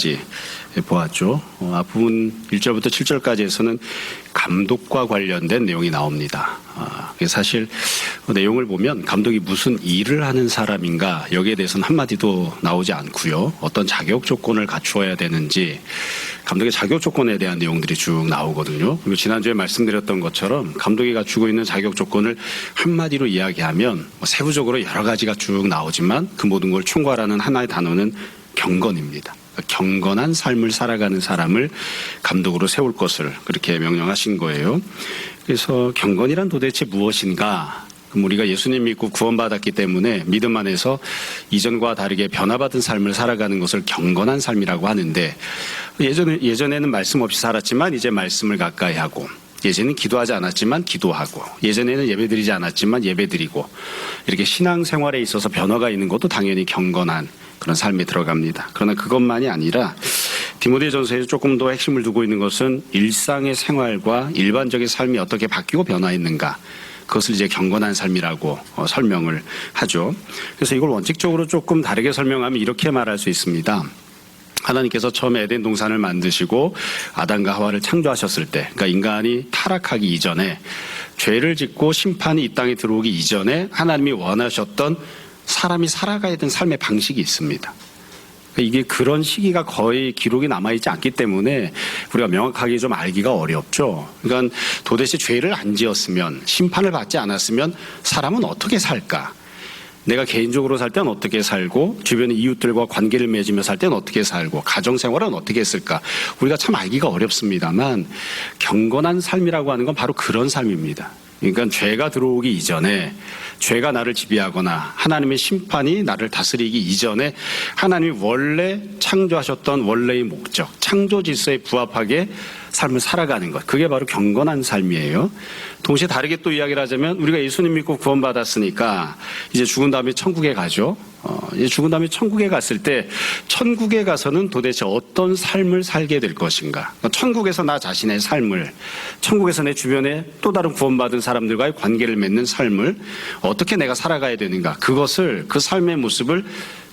7절까지 보았죠. 앞부분 1절부터 7절까지에서는 감독과 관련된 내용이 나옵니다. 사실 내용을 보면 감독이 무슨 일을 하는 사람인가 여기에 대해서는 한마디도 나오지 않고요. 어떤 자격 조건을 갖추어야 되는지 감독의 자격 조건에 대한 내용들이 쭉 나오거든요. 그리고 지난주에 말씀드렸던 것처럼 감독이 갖추고 있는 자격 조건을 한마디로 이야기하면 세부적으로 여러 가지가 쭉 나오지만 그 모든 걸 총괄하는 하나의 단어는 경건입니다. 경건한 삶을 살아가는 사람을 감독으로 세울 것을 그렇게 명령하신 거예요. 그래서 경건이란 도대체 무엇인가? 우리가 예수님 믿고 구원받았기 때문에 믿음 안에서 이전과 다르게 변화받은 삶을 살아가는 것을 경건한 삶이라고 하는데 예전에는 말씀 없이 살았지만 이제 말씀을 가까이 하고 예전에는 기도하지 않았지만 기도하고 예전에는 예배드리지 않았지만 예배드리고 이렇게 신앙생활에 있어서 변화가 있는 것도 당연히 경건한 그런 삶에 들어갑니다. 그러나 그것만이 아니라 디모데전서에서 조금 더 핵심을 두고 있는 것은 일상의 생활과 일반적인 삶이 어떻게 바뀌고 변화했는가 그것을 이제 경건한 삶이라고 설명을 하죠. 그래서 이걸 원칙적으로 조금 다르게 설명하면 이렇게 말할 수 있습니다. 하나님께서 처음에 에덴 동산을 만드시고 아담과 하와를 창조하셨을 때 그러니까 인간이 타락하기 이전에 죄를 짓고 심판이 이 땅에 들어오기 이전에 하나님이 원하셨던 사람이 살아가야 되는 삶의 방식이 있습니다. 이게 그런 시기가 거의 기록이 남아있지 않기 때문에 우리가 명확하게 좀 알기가 어렵죠. 그러니까 도대체 죄를 안 지었으면 심판을 받지 않았으면 사람은 어떻게 살까? 내가 개인적으로 살 때는 어떻게 살고 주변의 이웃들과 관계를 맺으며 살 때는 어떻게 살고 가정생활은 어떻게 했을까? 우리가 참 알기가 어렵습니다만 경건한 삶이라고 하는 건 바로 그런 삶입니다. 그러니까 죄가 들어오기 이전에 죄가 나를 지배하거나 하나님의 심판이 나를 다스리기 이전에 하나님이 원래 창조하셨던 원래의 목적, 창조 질서에 부합하게 삶을 살아가는 것. 그게 바로 경건한 삶이에요. 동시에 다르게 또 이야기를 하자면 우리가 예수님 믿고 구원받았으니까 이제 죽은 다음에 천국에 가죠. 이제 죽은 다음에 천국에 갔을 때 천국에 가서는 도대체 어떤 삶을 살게 될 것인가. 천국에서 나 자신의 삶을, 천국에서 내 주변에 또 다른 구원받은 사람들과의 관계를 맺는 삶을 어떻게 내가 살아가야 되는가. 그것을, 그 삶의 모습을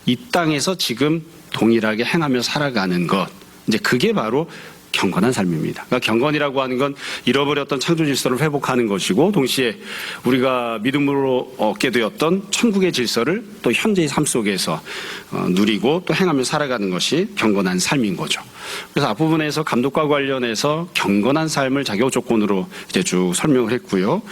이 땅에서 지금 동일하게 행하며 살아가는 것. 이제 그게 바로 경건한 삶입니다. 그러니까 경건이라고 하는 건 잃어버렸던 창조 질서를 회복하는 것이고 동시에 우리가 믿음으로 얻게 되었던 천국의 질서를 또 현재의 삶 속에서 누리고 또 행하며 살아가는 것이 경건한 삶인 거죠. 그래서 앞부분에서 감독과 관련해서 경건한 삶을 자격 조건으로 이제 쭉 설명을 했고요.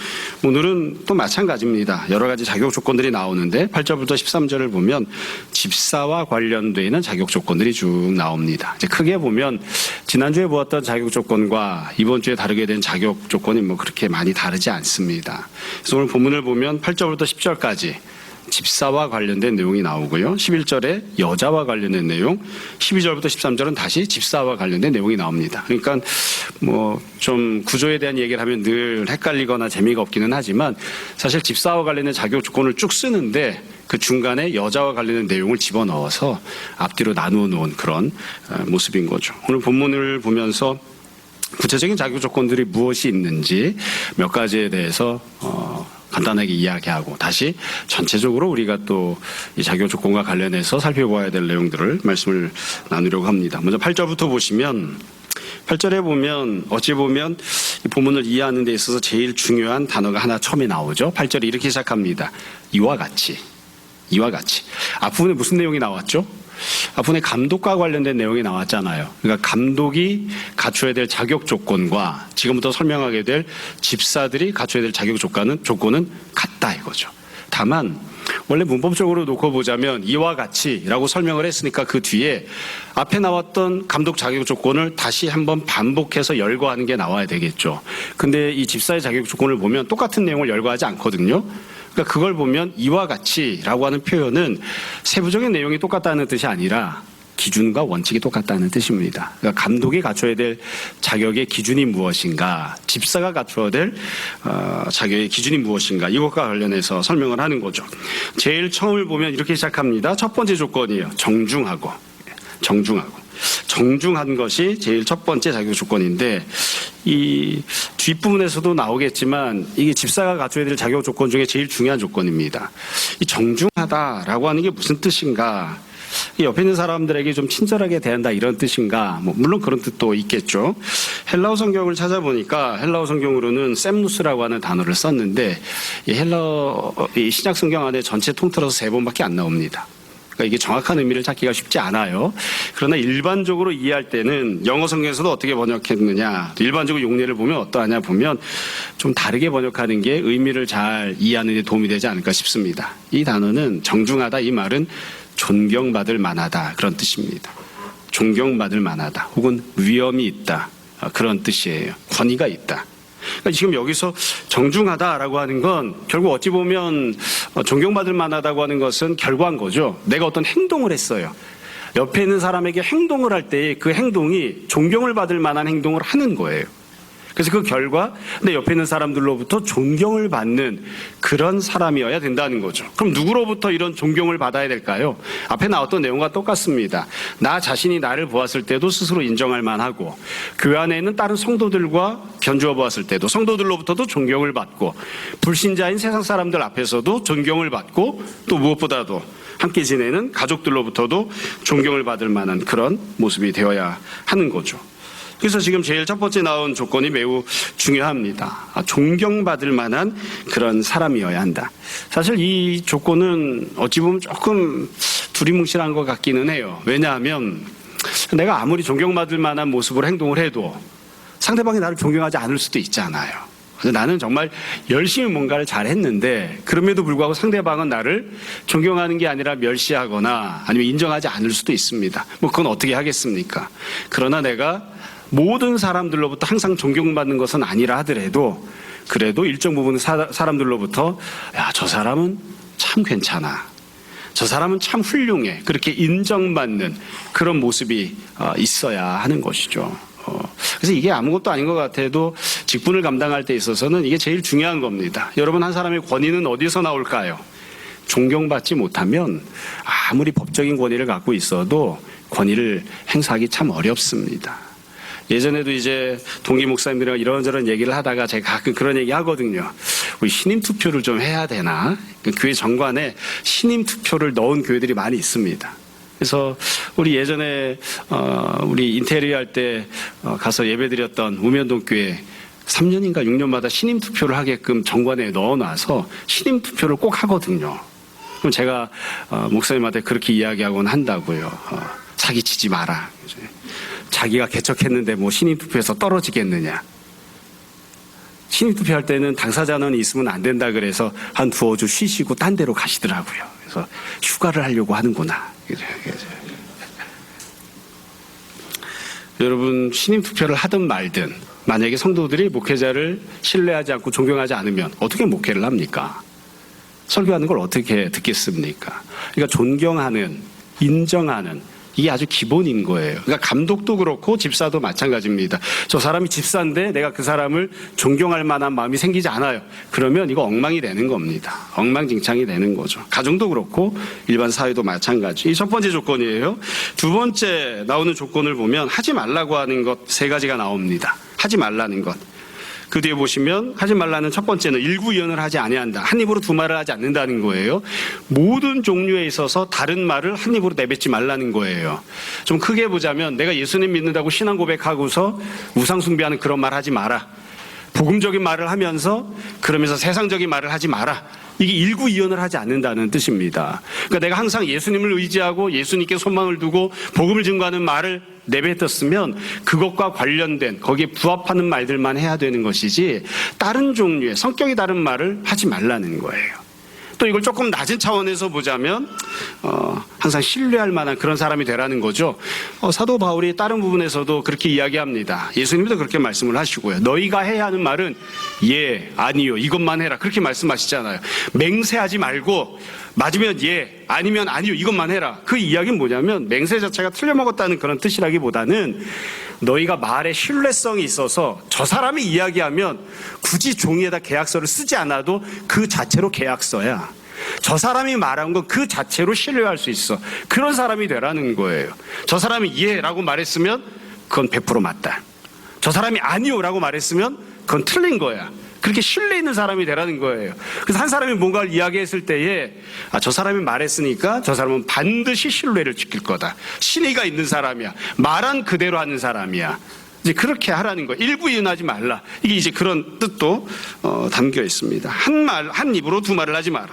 오늘은 또 마찬가지입니다. 여러 가지 자격 조건들이 나오는데 8절부터 13절을 보면 집사와 관련되어 있는 자격 조건들이 쭉 나옵니다. 이제 크게 보면 지난주에 보았던 자격 조건과 이번 주에 다르게 된 자격 조건이 뭐 그렇게 많이 다르지 않습니다. 그래서 오늘 본문을 보면 8절부터 10절까지 집사와 관련된 내용이 나오고요. 11절에 여자와 관련된 내용, 12절부터 13절은 다시 집사와 관련된 내용이 나옵니다. 그러니까 뭐 좀 구조에 대한 얘기를 하면 늘 헷갈리거나 재미가 없기는 하지만 사실 집사와 관련된 자격 조건을 쭉 쓰는데 그 중간에 여자와 관련된 내용을 집어넣어서 앞뒤로 나누어 놓은 그런 모습인 거죠. 오늘 본문을 보면서 구체적인 자격 조건들이 무엇이 있는지 몇 가지에 대해서 간단하게 이야기하고 다시 전체적으로 우리가 또 이 자격 조건과 관련해서 살펴봐야 될 내용들을 말씀을 나누려고 합니다. 먼저 8절부터 보시면 8절에 보면 어찌 보면 이 본문을 이해하는 데 있어서 제일 중요한 단어가 하나 처음에 나오죠. 8절이 이렇게 시작합니다. 이와 같이. 앞부분에 무슨 내용이 나왔죠? 앞부분에 감독과 관련된 내용이 나왔잖아요. 그러니까 감독이 갖춰야 될 자격 조건과 지금부터 설명하게 될 집사들이 갖춰야 될 자격 조건은 같다 이거죠. 다만 원래 문법적으로 놓고 보자면 이와 같이라고 설명을 했으니까 그 뒤에 앞에 나왔던 감독 자격 조건을 다시 한번 반복해서 열거하는 게 나와야 되겠죠. 근데 이 집사의 자격 조건을 보면 똑같은 내용을 열거하지 않거든요. 그러니까 그걸 보면 이와 같이라고 하는 표현은 세부적인 내용이 똑같다는 뜻이 아니라 기준과 원칙이 똑같다는 뜻입니다. 그러니까 감독이 갖춰야 될 자격의 기준이 무엇인가, 집사가 갖춰야 될 자격의 기준이 무엇인가, 이것과 관련해서 설명을 하는 거죠. 제일 처음을 보면 이렇게 시작합니다. 첫 번째 조건이에요. 정중한 것이 제일 첫 번째 자격 조건인데 이 뒷부분에서도 나오겠지만 이게 집사가 갖춰야 될 자격 조건 중에 제일 중요한 조건입니다. 이 정중하다라고 하는 게 무슨 뜻인가? 옆에 있는 사람들에게 좀 친절하게 대한다 이런 뜻인가? 뭐 물론 그런 뜻도 있겠죠. 헬라어 성경을 찾아보니까 헬라어 성경으로는 셈누스라고 하는 단어를 썼는데 이 신약 성경 안에 전체 통틀어서 3번밖에 안 나옵니다. 그러니까 이게 정확한 의미를 찾기가 쉽지 않아요. 그러나 일반적으로 이해할 때는 영어 성경에서도 어떻게 번역했느냐, 일반적으로 용례를 보면 어떠하냐 보면 좀 다르게 번역하는 게 의미를 잘 이해하는 데 도움이 되지 않을까 싶습니다. 이 단어는 정중하다, 이 말은 존경받을 만하다 그런 뜻입니다. 존경받을 만하다 혹은 위엄이 있다 그런 뜻이에요. 권위가 있다. 그러니까 지금 여기서 정중하다라고 하는 건 결국 어찌 보면 존경받을 만하다고 하는 것은 결과인 거죠. 내가 어떤 행동을 했어요. 옆에 있는 사람에게 행동을 할 때 그 행동이 존경을 받을 만한 행동을 하는 거예요. 그래서 그 결과 내 옆에 있는 사람들로부터 존경을 받는 그런 사람이어야 된다는 거죠. 그럼 누구로부터 이런 존경을 받아야 될까요? 앞에 나왔던 내용과 똑같습니다. 나 자신이 나를 보았을 때도 스스로 인정할 만하고 교회 안에 있는 다른 성도들과 견주어 보았을 때도 성도들로부터도 존경을 받고 불신자인 세상 사람들 앞에서도 존경을 받고 또 무엇보다도 함께 지내는 가족들로부터도 존경을 받을 만한 그런 모습이 되어야 하는 거죠. 그래서 지금 제일 첫 번째 나온 조건이 매우 중요합니다. 존경받을 만한 그런 사람이어야 한다. 사실 이 조건은 어찌 보면 조금 두리뭉실한 것 같기는 해요. 왜냐하면 내가 아무리 존경받을 만한 모습으로 행동을 해도 상대방이 나를 존경하지 않을 수도 있잖아요. 나는 정말 열심히 뭔가를 잘했는데 그럼에도 불구하고 상대방은 나를 존경하는 게 아니라 멸시하거나 아니면 인정하지 않을 수도 있습니다. 뭐 그건 어떻게 하겠습니까? 그러나 내가 모든 사람들로부터 항상 존경받는 것은 아니라 하더라도 그래도 일정 부분 사람들로부터 야, 저 사람은 참 괜찮아. 저 사람은 참 훌륭해. 그렇게 인정받는 그런 모습이 있어야 하는 것이죠. 그래서 이게 아무것도 아닌 것 같아도 직분을 감당할 때 있어서는 이게 제일 중요한 겁니다. 여러분, 한 사람의 권위는 어디서 나올까요? 존경받지 못하면 아무리 법적인 권위를 갖고 있어도 권위를 행사하기 참 어렵습니다. 예전에도 이제 동기 목사님들이랑 이런저런 얘기를 하다가 제가 가끔 그런 얘기 하거든요. 우리 신임 투표를 좀 해야 되나? 교회 정관에 신임 투표를 넣은 교회들이 많이 있습니다. 그래서 우리 예전에 우리 인테리어 할 때 가서 예배드렸던 우면동 교회 3년인가 6년마다 신임 투표를 하게끔 정관에 넣어놔서 신임 투표를 꼭 하거든요. 그럼 제가 목사님한테 그렇게 이야기하곤 한다고요. 사기치지 마라. 자기가 개척했는데 뭐 신임투표에서 떨어지겠느냐. 신임투표할 때는 당사자는 있으면 안 된다 그래서 한 2-5주 쉬시고 딴 데로 가시더라고요. 그래서 휴가를 하려고 하는구나. 여러분, 신임투표를 하든 말든 만약에 성도들이 목회자를 신뢰하지 않고 존경하지 않으면 어떻게 목회를 합니까? 설교하는 걸 어떻게 듣겠습니까? 그러니까 존경하는, 인정하는 이게 아주 기본인 거예요. 그러니까 감독도 그렇고 집사도 마찬가지입니다. 저 사람이 집사인데 내가 그 사람을 존경할 만한 마음이 생기지 않아요. 그러면 이거 엉망이 되는 겁니다. 엉망진창이 되는 거죠. 가정도 그렇고 일반 사회도 마찬가지. 이 첫 번째 조건이에요. 두 번째 나오는 조건을 보면 하지 말라고 하는 것 3가지가 나옵니다. 하지 말라는 것. 그 뒤에 보시면 하지 말라는 첫 번째는 일구이언을 하지 아니한다. 한 입으로 두 말을 하지 않는다는 거예요. 모든 종류에 있어서 다른 말을 한 입으로 내뱉지 말라는 거예요. 좀 크게 보자면 내가 예수님 믿는다고 신앙 고백하고서 우상 숭배하는 그런 말 하지 마라. 복음적인 말을 하면서 그러면서 세상적인 말을 하지 마라. 이게 일구이언을 하지 않는다는 뜻입니다. 그러니까 내가 항상 예수님을 의지하고 예수님께 소망을 두고 복음을 증거하는 말을 내뱉었으면 그것과 관련된 거기에 부합하는 말들만 해야 되는 것이지 다른 종류의 성격이 다른 말을 하지 말라는 거예요. 또 이걸 조금 낮은 차원에서 보자면 항상 신뢰할 만한 그런 사람이 되라는 거죠. 사도 바울이 다른 부분에서도 그렇게 이야기합니다. 예수님도 그렇게 말씀을 하시고요. 너희가 해야 하는 말은 예, 아니요, 이것만 해라. 그렇게 말씀하시잖아요. 맹세하지 말고 맞으면 예, 아니면 아니요, 이것만 해라. 그 이야기는 뭐냐면 맹세 자체가 틀려먹었다는 그런 뜻이라기보다는 너희가 말에 신뢰성이 있어서 저 사람이 이야기하면 굳이 종이에다 계약서를 쓰지 않아도 그 자체로 계약서야. 저 사람이 말한 건 그 자체로 신뢰할 수 있어. 그런 사람이 되라는 거예요. 저 사람이 예라고 말했으면 그건 100% 맞다. 저 사람이 아니요라고 말했으면 그건 틀린 거야. 그렇게 신뢰 있는 사람이 되라는 거예요. 그래서 한 사람이 뭔가를 이야기했을 때에 저 사람이 말했으니까 저 사람은 반드시 신뢰를 지킬 거다. 신의가 있는 사람이야. 말한 그대로 하는 사람이야. 이제 그렇게 하라는 거예요. 일부 이은하지 말라. 이게 이제 그런 뜻도 담겨 있습니다. 한 입으로 두 말을 하지 마라.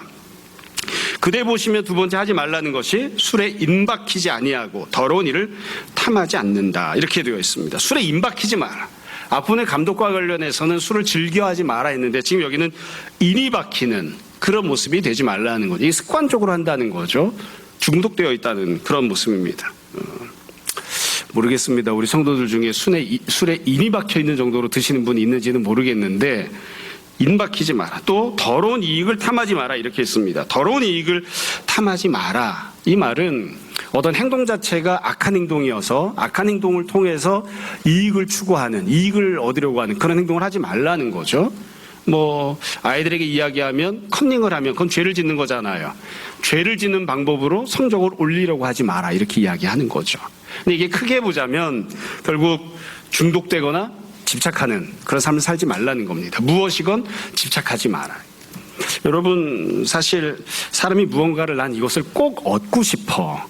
그대 보시며 두 번째 하지 말라는 것이 술에 임박히지 아니하고 더러운 일을 탐하지 않는다. 이렇게 되어 있습니다. 술에 임박히지 마라. 앞부분의 감독과 관련해서는 술을 즐겨하지 마라 했는데 지금 여기는 인이 박히는 그런 모습이 되지 말라는 거죠. 이게 습관적으로 한다는 거죠. 중독되어 있다는 그런 모습입니다. 모르겠습니다. 우리 성도들 중에 술에 인이 박혀 있는 정도로 드시는 분이 있는지는 모르겠는데 인 박히지 마라. 또 더러운 이익을 탐하지 마라 이렇게 했습니다. 더러운 이익을 탐하지 마라. 이 말은 어떤 행동 자체가 악한 행동이어서 악한 행동을 통해서 이익을 추구하는, 이익을 얻으려고 하는 그런 행동을 하지 말라는 거죠. 아이들에게 이야기하면 컨닝을 하면 그건 죄를 짓는 거잖아요. 죄를 짓는 방법으로 성적을 올리려고 하지 마라 이렇게 이야기하는 거죠. 근데 이게 크게 보자면 결국 중독되거나 집착하는 그런 삶을 살지 말라는 겁니다. 무엇이건 집착하지 마라. 여러분, 사실 사람이 무언가를 난 이것을 꼭 얻고 싶어,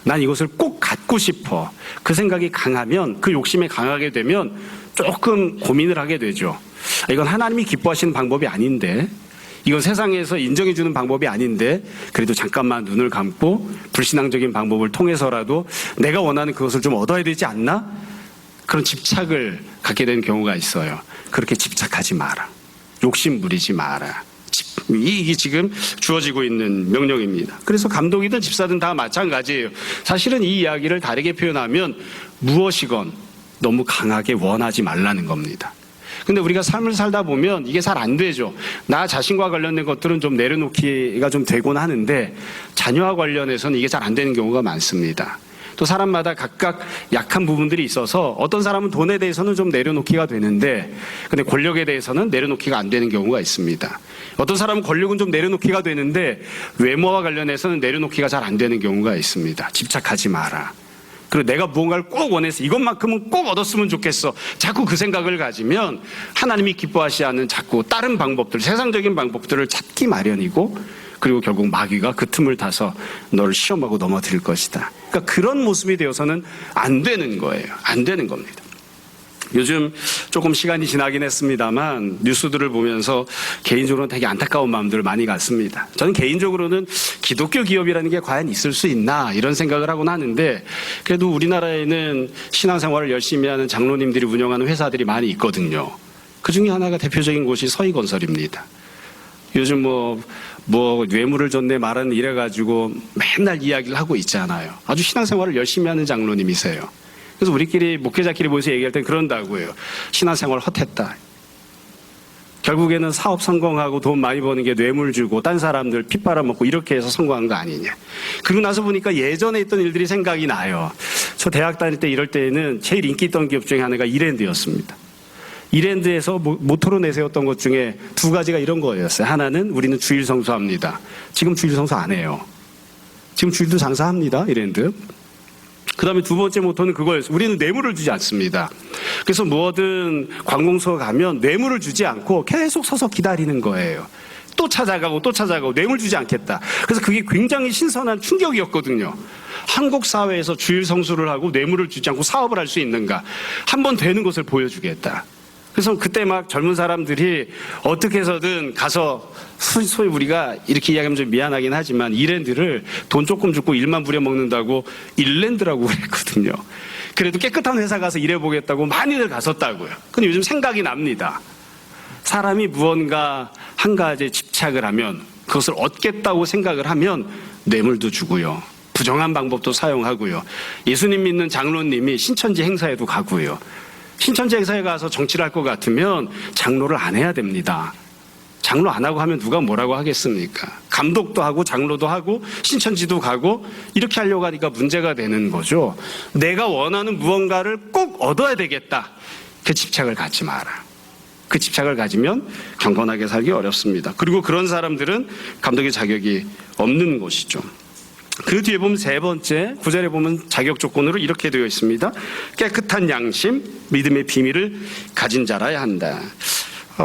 난 이것을 꼭 갖고 싶어, 그 생각이 강하면, 그 욕심이 강하게 되면 조금 고민을 하게 되죠. 이건 하나님이 기뻐하시는 방법이 아닌데, 이건 세상에서 인정해주는 방법이 아닌데, 그래도 잠깐만 눈을 감고 불신앙적인 방법을 통해서라도 내가 원하는 그것을 좀 얻어야 되지 않나? 그런 집착을 갖게 되는 경우가 있어요. 그렇게 집착하지 마라. 욕심 부리지 마라. 이게 지금 주어지고 있는 명령입니다. 그래서 감독이든 집사든 다 마찬가지예요. 사실은 이 이야기를 다르게 표현하면 무엇이건 너무 강하게 원하지 말라는 겁니다. 근데 우리가 삶을 살다 보면 이게 잘 안 되죠. 나 자신과 관련된 것들은 좀 내려놓기가 좀 되곤 하는데 자녀와 관련해서는 이게 잘 안 되는 경우가 많습니다. 또 사람마다 각각 약한 부분들이 있어서 어떤 사람은 돈에 대해서는 좀 내려놓기가 되는데 근데 권력에 대해서는 내려놓기가 안 되는 경우가 있습니다. 어떤 사람은 권력은 좀 내려놓기가 되는데 외모와 관련해서는 내려놓기가 잘 안 되는 경우가 있습니다. 집착하지 마라. 그리고 내가 무언가를 꼭 원해서 이것만큼은 꼭 얻었으면 좋겠어. 자꾸 그 생각을 가지면 하나님이 기뻐하지 않는 자꾸 다른 방법들, 세상적인 방법들을 찾기 마련이고 그리고 결국 마귀가 그 틈을 타서 너를 시험하고 넘어뜨릴 것이다. 그러니까 그런 모습이 되어서는 안 되는 거예요. 안 되는 겁니다. 요즘 조금 시간이 지나긴 했습니다만 뉴스들을 보면서 개인적으로는 되게 안타까운 마음들을 많이 갖습니다. 저는 개인적으로는 기독교 기업이라는 게 과연 있을 수 있나 이런 생각을 하곤 하는데 그래도 우리나라에는 신앙생활을 열심히 하는 장로님들이 운영하는 회사들이 많이 있거든요. 그 중에 하나가 대표적인 곳이 서희건설입니다. 요즘 뇌물을 줬네 말하는 이래가지고 맨날 이야기를 하고 있잖아요. 아주 신앙생활을 열심히 하는 장로님이세요. 그래서 우리끼리 목회자끼리 모여서 얘기할 땐 그런다고요. 신앙생활 헛했다. 결국에는 사업 성공하고 돈 많이 버는 게 뇌물 주고 딴 사람들 피 빨아먹고 이렇게 해서 성공한 거 아니냐. 그러고 나서 보니까 예전에 있던 일들이 생각이 나요. 저 대학 다닐 때 이럴 때에는 제일 인기 있던 기업 중에 하나가 이랜드였습니다. 이랜드에서 모토로 내세웠던 것 중에 두 가지가 이런 거였어요. 하나는 우리는 주일 성수합니다. 지금 주일 성수 안 해요. 지금 주일도 장사합니다. 이랜드. 그 다음에 두 번째 모토는 그거였어요. 우리는 뇌물을 주지 않습니다. 그래서 뭐든 관공서 가면 뇌물을 주지 않고 계속 서서 기다리는 거예요. 또 찾아가고 또 찾아가고 뇌물 주지 않겠다. 그래서 그게 굉장히 신선한 충격이었거든요. 한국 사회에서 주일 성수를 하고 뇌물을 주지 않고 사업을 할 수 있는가. 한번 되는 것을 보여주겠다. 그래서 그때 막 젊은 사람들이 어떻게 해서든 가서 소위 우리가 이렇게 이야기하면 좀 미안하긴 하지만 이랜드를 돈 조금 주고 일만 부려먹는다고 일랜드라고 그랬거든요. 그래도 깨끗한 회사 가서 일해보겠다고 많이들 갔었다고요. 근데 요즘 생각이 납니다. 사람이 무언가 한 가지에 집착을 하면 그것을 얻겠다고 생각을 하면 뇌물도 주고요. 부정한 방법도 사용하고요. 예수님 믿는 장로님이 신천지 행사에도 가고요. 신천지 행사에 가서 정치를 할 것 같으면 장로를 안 해야 됩니다. 장로 안 하고 하면 누가 뭐라고 하겠습니까? 감독도 하고 장로도 하고 신천지도 가고 이렇게 하려고 하니까 문제가 되는 거죠. 내가 원하는 무언가를 꼭 얻어야 되겠다. 그 집착을 갖지 마라. 그 집착을 가지면 경건하게 살기 어렵습니다. 그리고 그런 사람들은 감독의 자격이 없는 것이죠. 그 뒤에 보면 세 번째 구절에 보면 자격 조건으로 이렇게 되어 있습니다. 깨끗한 양심, 믿음의 비밀을 가진 자라야 한다.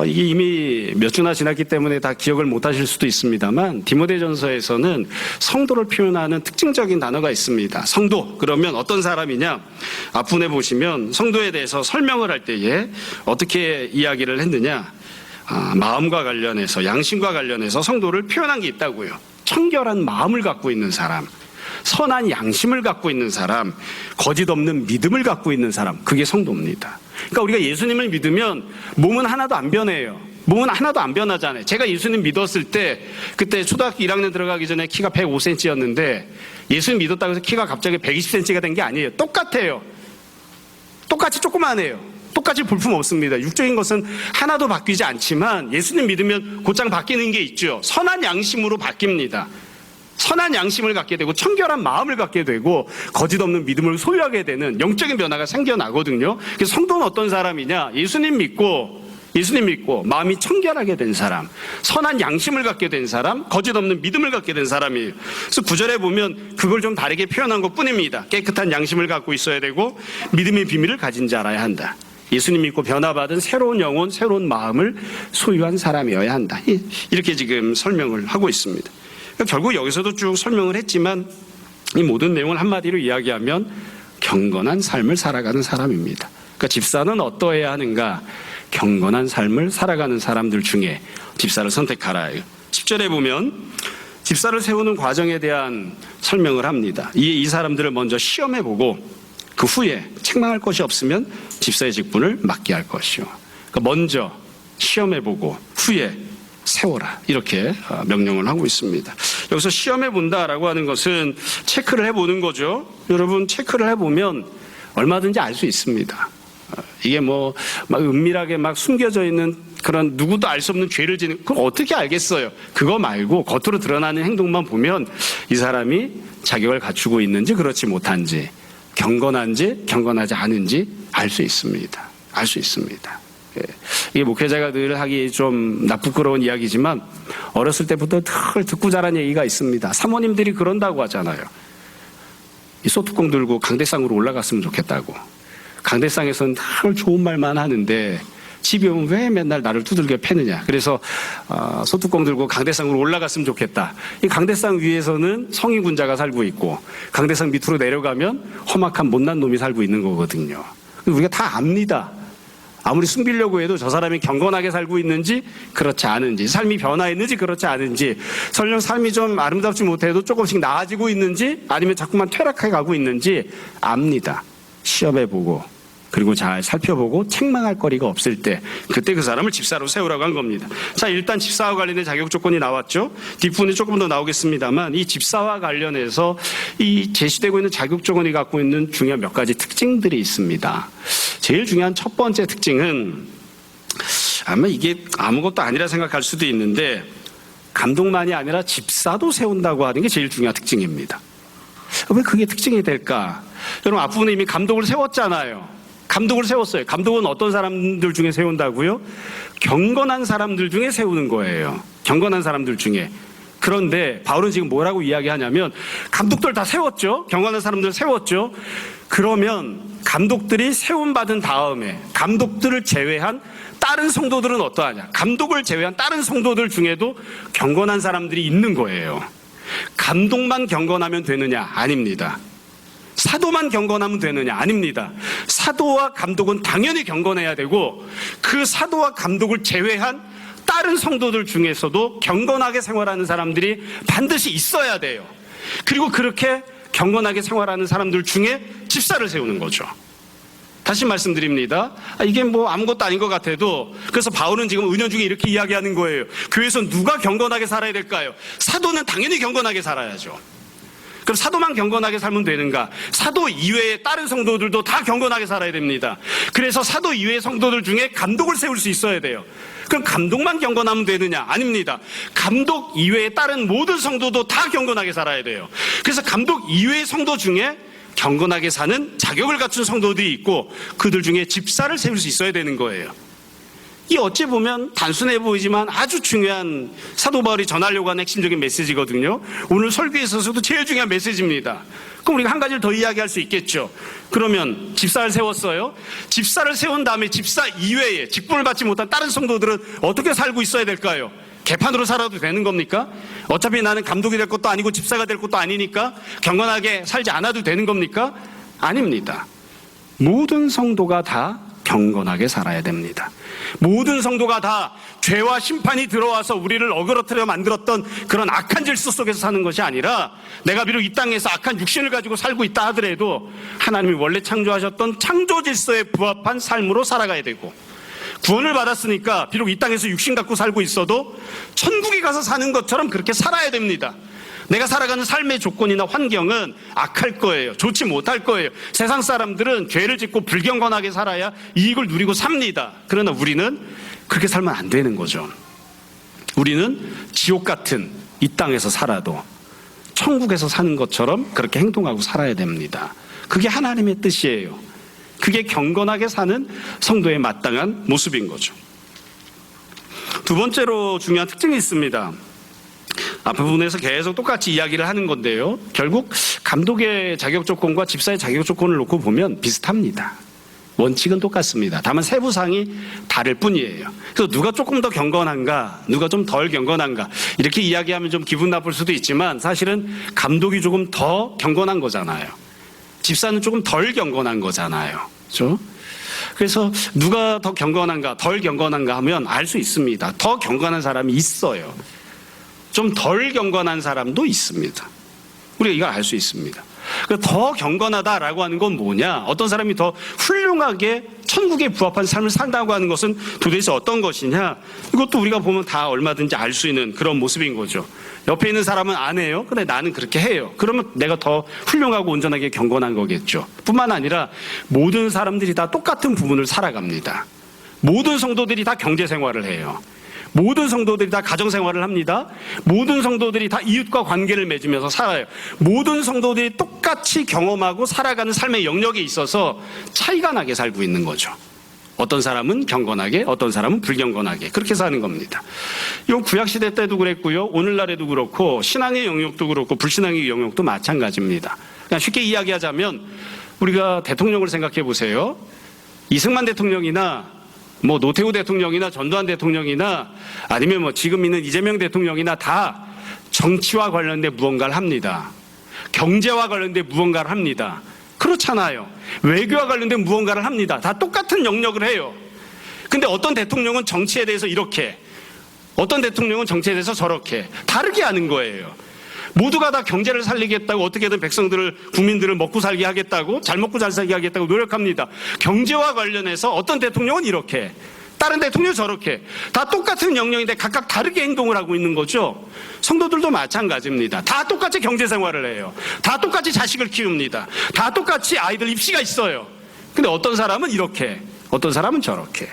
이게 이미 몇 주나 지났기 때문에 다 기억을 못 하실 수도 있습니다만 디모데전서에서는 성도를 표현하는 특징적인 단어가 있습니다. 성도 그러면 어떤 사람이냐? 앞부분에 보시면 성도에 대해서 설명을 할 때에 어떻게 이야기를 했느냐? 마음과 관련해서 양심과 관련해서 성도를 표현한 게 있다고요. 청결한 마음을 갖고 있는 사람, 선한 양심을 갖고 있는 사람, 거짓 없는 믿음을 갖고 있는 사람, 그게 성도입니다. 그러니까 우리가 예수님을 믿으면 몸은 하나도 안 변해요. 몸은 하나도 안 변하잖아요. 제가 예수님 믿었을 때 그때 초등학교 1학년 들어가기 전에 키가 105cm였는데 예수님 믿었다고 해서 키가 갑자기 120cm가 된 게 아니에요. 똑같아요. 똑같이 조그만해요. 똑같이 볼품 없습니다. 육적인 것은 하나도 바뀌지 않지만 예수님 믿으면 곧장 바뀌는 게 있죠. 선한 양심으로 바뀝니다. 선한 양심을 갖게 되고 청결한 마음을 갖게 되고 거짓 없는 믿음을 소유하게 되는 영적인 변화가 생겨나거든요. 그래서 성도는 어떤 사람이냐? 예수님 믿고 마음이 청결하게 된 사람, 선한 양심을 갖게 된 사람, 거짓 없는 믿음을 갖게 된 사람이에요. 그래서 9절에 보면 그걸 좀 다르게 표현한 것뿐입니다. 깨끗한 양심을 갖고 있어야 되고 믿음의 비밀을 가진 자 알아야 한다. 예수님 믿고 변화받은 새로운 영혼, 새로운 마음을 소유한 사람이어야 한다. 이렇게 지금 설명을 하고 있습니다. 결국 여기서도 쭉 설명을 했지만 이 모든 내용을 한마디로 이야기하면 경건한 삶을 살아가는 사람입니다. 그러니까 집사는 어떠해야 하는가? 경건한 삶을 살아가는 사람들 중에 집사를 선택하라. 10절에 보면 집사를 세우는 과정에 대한 설명을 합니다. 이 사람들을 먼저 시험해보고 그 후에 책망할 것이 없으면 집사의 직분을 맡게 할 것이요. 그러니까 먼저 시험해보고 후에 세워라, 이렇게 명령을 하고 있습니다. 여기서 시험해 본다라고 하는 것은 체크를 해보는 거죠. 여러분, 체크를 해보면 얼마든지 알 수 있습니다. 이게 막 은밀하게 막 숨겨져 있는 그런 누구도 알 수 없는 죄를 지는, 그걸 어떻게 알겠어요? 그거 말고 겉으로 드러나는 행동만 보면 이 사람이 자격을 갖추고 있는지 그렇지 못한지, 경건한지 경건하지 않은지 알 수 있습니다. 알 수 있습니다. 이게 목회자가 늘 하기 좀 부끄러운 이야기지만 어렸을 때부터 늘 듣고 자란 얘기가 있습니다. 사모님들이 그런다고 하잖아요. 이 소뚜껑 들고 강대상으로 올라갔으면 좋겠다고. 강대상에서는 늘 좋은 말만 하는데 집에 오면 왜 맨날 나를 두들겨 패느냐. 그래서 소뚜껑 들고 강대상으로 올라갔으면 좋겠다. 이 강대상 위에서는 성인군자가 살고 있고 강대상 밑으로 내려가면 험악한 못난 놈이 살고 있는 거거든요. 우리가 다 압니다. 아무리 숨기려고 해도 저 사람이 경건하게 살고 있는지 그렇지 않은지, 삶이 변화했는지 그렇지 않은지, 설령 삶이 좀 아름답지 못해도 조금씩 나아지고 있는지 아니면 자꾸만 퇴락해 가고 있는지 압니다. 시험해보고 그리고 잘 살펴보고 책망할 거리가 없을 때 그때 그 사람을 집사로 세우라고 한 겁니다. 자, 일단 집사와 관련된 자격 조건이 나왔죠. 뒷부분이 조금 더 나오겠습니다만 이 집사와 관련해서 이 제시되고 있는 자격 조건이 갖고 있는 중요한 몇 가지 특징들이 있습니다. 제일 중요한 첫 번째 특징은 아마 이게 아무것도 아니라 생각할 수도 있는데 감독만이 아니라 집사도 세운다고 하는 게 제일 중요한 특징입니다. 왜 그게 특징이 될까? 여러분, 앞부분에 이미 감독을 세웠잖아요. 감독을 세웠어요. 감독은 어떤 사람들 중에 세운다고요? 경건한 사람들 중에 세우는 거예요. 경건한 사람들 중에. 그런데 바울은 지금 뭐라고 이야기하냐면 감독들 다 세웠죠. 경건한 사람들 세웠죠. 그러면 감독들이 세움받은 다음에 감독들을 제외한 다른 성도들은 어떠하냐? 감독을 제외한 다른 성도들 중에도 경건한 사람들이 있는 거예요. 감독만 경건하면 되느냐? 아닙니다. 사도만 경건하면 되느냐? 아닙니다. 사도와 감독은 당연히 경건해야 되고 그 사도와 감독을 제외한 다른 성도들 중에서도 경건하게 생활하는 사람들이 반드시 있어야 돼요. 그리고 그렇게 경건하게 생활하는 사람들 중에 집사를 세우는 거죠. 다시 말씀드립니다. 이게 아무것도 아닌 것 같아도 그래서 바울은 지금 은연중에 이렇게 이야기하는 거예요. 교회에서 누가 경건하게 살아야 될까요? 사도는 당연히 경건하게 살아야죠. 그럼 사도만 경건하게 살면 되는가? 사도 이외의 다른 성도들도 다 경건하게 살아야 됩니다. 그래서 사도 이외의 성도들 중에 감독을 세울 수 있어야 돼요. 그럼 감독만 경건하면 되느냐? 아닙니다. 감독 이외의 다른 모든 성도도 다 경건하게 살아야 돼요. 그래서 감독 이외의 성도 중에 경건하게 사는 자격을 갖춘 성도들이 있고 그들 중에 집사를 세울 수 있어야 되는 거예요. 이 어찌 보면 단순해 보이지만 아주 중요한 사도 바울이 전하려고 하는 핵심적인 메시지거든요. 오늘 설교에 있어서도 제일 중요한 메시지입니다. 그럼 우리가 한 가지를 더 이야기할 수 있겠죠. 그러면 집사를 세웠어요. 집사를 세운 다음에 집사 이외에 직분을 받지 못한 다른 성도들은 어떻게 살고 있어야 될까요? 개판으로 살아도 되는 겁니까? 어차피 나는 감독이 될 것도 아니고 집사가 될 것도 아니니까 경건하게 살지 않아도 되는 겁니까? 아닙니다. 모든 성도가 다 경건하게 살아야 됩니다. 모든 성도가 다 죄와 심판이 들어와서 우리를 어그러뜨려 만들었던 그런 악한 질서 속에서 사는 것이 아니라, 내가 비록 이 땅에서 악한 육신을 가지고 살고 있다 하더라도 하나님이 원래 창조하셨던 창조 질서에 부합한 삶으로 살아가야 되고, 구원을 받았으니까 비록 이 땅에서 육신 갖고 살고 있어도 천국에 가서 사는 것처럼 그렇게 살아야 됩니다. 내가 살아가는 삶의 조건이나 환경은 악할 거예요. 좋지 못할 거예요. 세상 사람들은 죄를 짓고 불경건하게 살아야 이익을 누리고 삽니다. 그러나 우리는 그렇게 살면 안 되는 거죠. 우리는 지옥 같은 이 땅에서 살아도 천국에서 사는 것처럼 그렇게 행동하고 살아야 됩니다. 그게 하나님의 뜻이에요. 그게 경건하게 사는 성도의 마땅한 모습인 거죠. 두 번째로 중요한 특징이 있습니다. 앞 부분에서 계속 똑같이 이야기를 하는 건데요. 결국 감독의 자격 조건과 집사의 자격 조건을 놓고 보면 비슷합니다. 원칙은 똑같습니다. 다만 세부사항이 다를 뿐이에요. 그래서 누가 조금 더 경건한가, 누가 좀 덜 경건한가, 이렇게 이야기하면 좀 기분 나쁠 수도 있지만 사실은 감독이 조금 더 경건한 거잖아요. 집사는 조금 덜 경건한 거잖아요. 그렇죠? 그래서 누가 더 경건한가, 덜 경건한가 하면 알 수 있습니다. 더 경건한 사람이 있어요. 좀 덜 경건한 사람도 있습니다. 우리가 이걸 알 수 있습니다. 더 경건하다라고 하는 건 뭐냐? 어떤 사람이 더 훌륭하게 천국에 부합한 삶을 산다고 하는 것은 도대체 어떤 것이냐? 이것도 우리가 보면 다 얼마든지 알 수 있는 그런 모습인 거죠. 옆에 있는 사람은 안 해요. 근데 나는 그렇게 해요. 그러면 내가 더 훌륭하고 온전하게 경건한 거겠죠. 뿐만 아니라 모든 사람들이 다 똑같은 부분을 살아갑니다. 모든 성도들이 다 경제 생활을 해요. 모든 성도들이 다 가정생활을 합니다. 모든 성도들이 다 이웃과 관계를 맺으면서 살아요. 모든 성도들이 똑같이 경험하고 살아가는 삶의 영역에 있어서 차이가 나게 살고 있는 거죠. 어떤 사람은 경건하게, 어떤 사람은 불경건하게 그렇게 사는 겁니다. 이 구약시대 때도 그랬고요. 오늘날에도 그렇고 신앙의 영역도 그렇고 불신앙의 영역도 마찬가지입니다. 그냥 쉽게 이야기하자면 우리가 대통령을 생각해 보세요. 이승만 대통령이나 노태우 대통령이나 전두환 대통령이나 아니면 지금 있는 이재명 대통령이나 다 정치와 관련된 무언가를 합니다. 경제와 관련된 무언가를 합니다. 그렇잖아요. 외교와 관련된 무언가를 합니다. 다 똑같은 영역을 해요. 근데 어떤 대통령은 정치에 대해서 이렇게, 어떤 대통령은 정치에 대해서 저렇게 다르게 하는 거예요. 모두가 다 경제를 살리겠다고, 어떻게든 백성들을, 국민들을 먹고 살게 하겠다고, 잘 먹고 잘 살게 하겠다고 노력합니다. 경제와 관련해서 어떤 대통령은 이렇게, 다른 대통령은 저렇게, 다 똑같은 영역인데 각각 다르게 행동을 하고 있는 거죠. 성도들도 마찬가지입니다. 다 똑같이 경제 생활을 해요. 다 똑같이 자식을 키웁니다. 다 똑같이 아이들 입시가 있어요. 근데 어떤 사람은 이렇게, 어떤 사람은 저렇게.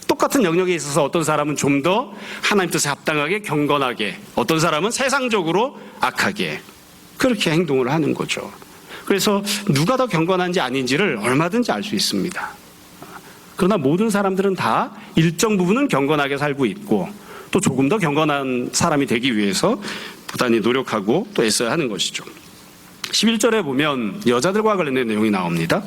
똑같은 영역에 있어서 어떤 사람은 좀 더 하나님 뜻에 합당하게 경건하게, 어떤 사람은 세상적으로 악하게 그렇게 행동을 하는 거죠. 그래서 누가 더 경건한지 아닌지를 얼마든지 알 수 있습니다. 그러나 모든 사람들은 다 일정 부분은 경건하게 살고 있고 또 조금 더 경건한 사람이 되기 위해서 부단히 노력하고 또 애써야 하는 것이죠. 11절에 보면 여자들과 관련된 내용이 나옵니다.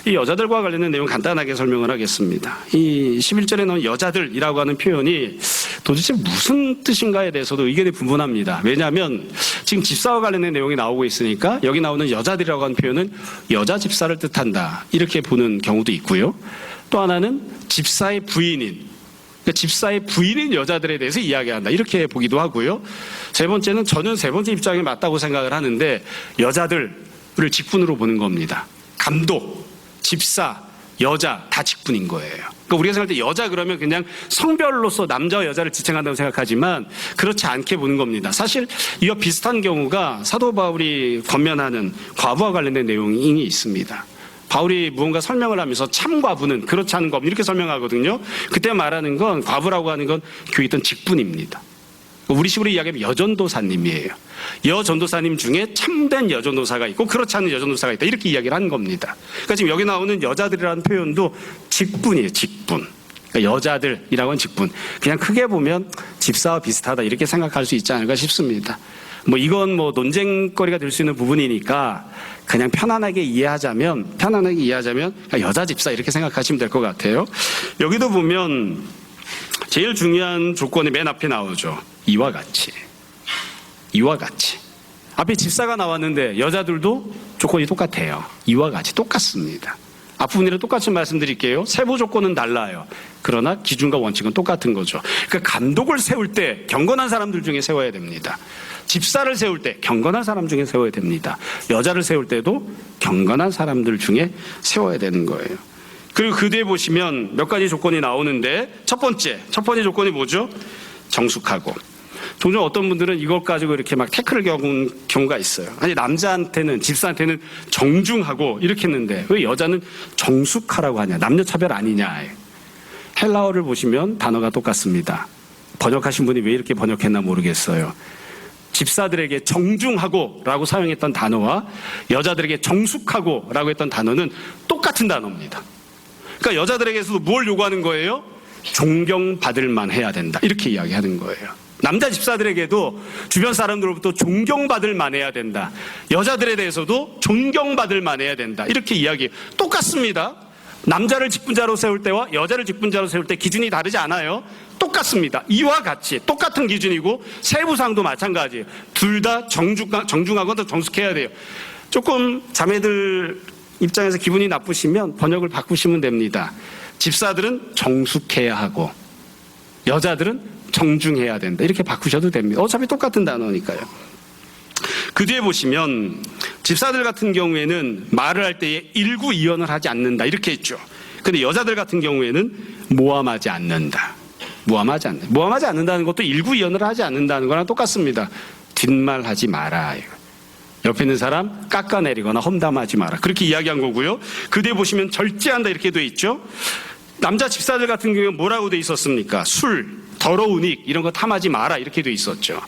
이 여자들과 관련된 내용 간단하게 설명을 하겠습니다. 이 11절에 나온 여자들이라고 하는 표현이 도대체 무슨 뜻인가에 대해서도 의견이 분분합니다. 왜냐하면 지금 집사와 관련된 내용이 나오고 있으니까 여기 나오는 여자들이라고 하는 표현은 여자 집사를 뜻한다, 이렇게 보는 경우도 있고요. 또 하나는 집사의 부인인, 그러니까 집사의 부인인 여자들에 대해서 이야기한다, 이렇게 보기도 하고요. 세 번째는 저는 세 번째 입장이 맞다고 생각을 하는데 여자들을 직분으로 보는 겁니다. 감독, 집사, 여자 다 직분인 거예요. 그러니까 우리가 생각할 때 여자 그러면 그냥 성별로서 남자와 여자를 지칭한다고 생각하지만 그렇지 않게 보는 겁니다. 사실 이와 비슷한 경우가 사도 바울이 권면하는 과부와 관련된 내용이 있습니다. 바울이 무언가 설명을 하면서 참과부는 그렇지 않은 것, 이렇게 설명하거든요. 그때 말하는 건, 과부라고 하는 건 교회에 있던 직분입니다. 우리식으로 이야기하면 여전도사님이에요. 여전도사님 중에 참된 여전도사가 있고 그렇지 않은 여전도사가 있다, 이렇게 이야기를 하는 겁니다. 그러니까 지금 여기 나오는 여자들이라는 표현도 직분이에요. 직분. 그러니까 여자들이라고 하는 직분. 그냥 크게 보면 집사와 비슷하다 이렇게 생각할 수 있지 않을까 싶습니다. 이건 논쟁거리가 될 수 있는 부분이니까 그냥 편안하게 이해하자면 그러니까 여자 집사 이렇게 생각하시면 될 것 같아요. 여기도 보면 제일 중요한 조건이 맨 앞에 나오죠. 이와 같이. 앞에 집사가 나왔는데 여자들도 조건이 똑같아요. 이와 같이 똑같습니다. 앞부분이랑 똑같이 말씀드릴게요. 세부 조건은 달라요. 그러나 기준과 원칙은 똑같은 거죠. 그러니까 감독을 세울 때 경건한 사람들 중에 세워야 됩니다. 집사를 세울 때 경건한 사람 중에 세워야 됩니다. 여자를 세울 때도 경건한 사람들 중에 세워야 되는 거예요. 그리고 그 뒤에 보시면 몇 가지 조건이 나오는데 첫 번째 조건이 뭐죠? 정숙하고. 종종 어떤 분들은 이걸 가지고 이렇게 막 태클을 겪은 경우가 있어요. 아니, 남자한테는, 집사한테는 정중하고 이렇게 했는데 왜 여자는 정숙하라고 하냐? 남녀 차별 아니냐? 헬라어를 보시면 단어가 똑같습니다. 번역하신 분이 왜 이렇게 번역했나 모르겠어요. 집사들에게 정중하고 라고 사용했던 단어와 여자들에게 정숙하고 라고 했던 단어는 똑같은 단어입니다. 그러니까 여자들에게서도 뭘 요구하는 거예요? 존경받을 만 해야 된다. 이렇게 이야기하는 거예요. 남자 집사들에게도 주변 사람들로부터 존경받을 만해야 된다. 여자들에 대해서도 존경받을 만해야 된다. 이렇게 이야기 똑같습니다. 남자를 직분자로 세울 때와 여자를 직분자로 세울 때 기준이 다르지 않아요. 똑같습니다. 이와 같이 똑같은 기준이고 세부상도 마찬가지예요. 둘 다 정중하고 정숙해야 돼요. 조금 자매들 입장에서 기분이 나쁘시면 번역을 바꾸시면 됩니다. 집사들은 정숙해야 하고 여자들은 정중해야 된다. 이렇게 바꾸셔도 됩니다. 어차피 똑같은 단어니까요. 그 뒤에 보시면 집사들 같은 경우에는 말을 할 때에 일구이연을 하지 않는다. 이렇게 했죠. 근데 여자들 같은 경우에는 모함하지 않는다. 모함하지 않는다는 것도 일구이연을 하지 않는다는 거랑 똑같습니다. 뒷말하지 마라. 옆에 있는 사람 깎아내리거나 험담하지 마라. 그렇게 이야기한 거고요. 그 뒤에 보시면 절제한다 이렇게 돼 있죠. 남자 집사들 같은 경우는 뭐라고 돼 있었습니까? 술, 더러운 이익 이런 거 탐하지 마라 이렇게 돼 있었죠.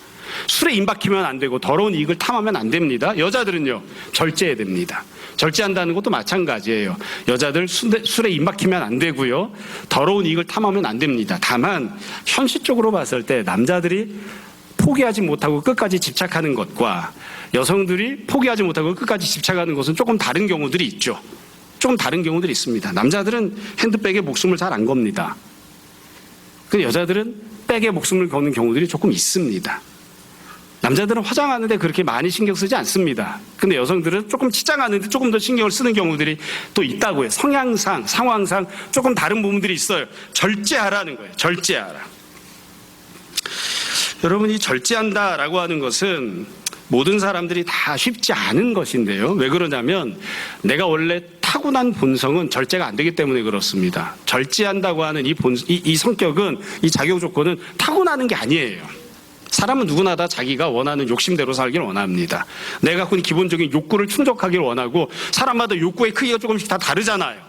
술에 임박히면 안 되고 더러운 이익을 탐하면 안 됩니다. 여자들은요 절제해야 됩니다. 절제한다는 것도 마찬가지예요. 여자들 술에 임박히면 안 되고요. 더러운 이익을 탐하면 안 됩니다. 다만 현실적으로 봤을 때 남자들이 포기하지 못하고 끝까지 집착하는 것과 여성들이 포기하지 못하고 끝까지 집착하는 것은 조금 다른 경우들이 있죠. 조금 다른 경우들이 있습니다. 남자들은 핸드백에 목숨을 잘 안 겁니다. 근데 여자들은 백에 목숨을 거는 경우들이 조금 있습니다. 남자들은 화장하는데 그렇게 많이 신경 쓰지 않습니다. 근데 여성들은 조금 치장하는데 조금 더 신경을 쓰는 경우들이 또 있다고요. 성향상, 상황상 조금 다른 부분들이 있어요. 절제하라는 거예요. 절제하라. 여러분이 절제한다라고 하는 것은 모든 사람들이 다 쉽지 않은 것인데요. 왜 그러냐면 내가 원래 타고난 본성은 절제가 안 되기 때문에 그렇습니다. 절제한다고 하는 이 성격은, 이 자격 조건은 타고나는 게 아니에요. 사람은 누구나 다 자기가 원하는 욕심대로 살기를 원합니다. 내가 갖고 있는 기본적인 욕구를 충족하기를 원하고 사람마다 욕구의 크기가 조금씩 다 다르잖아요.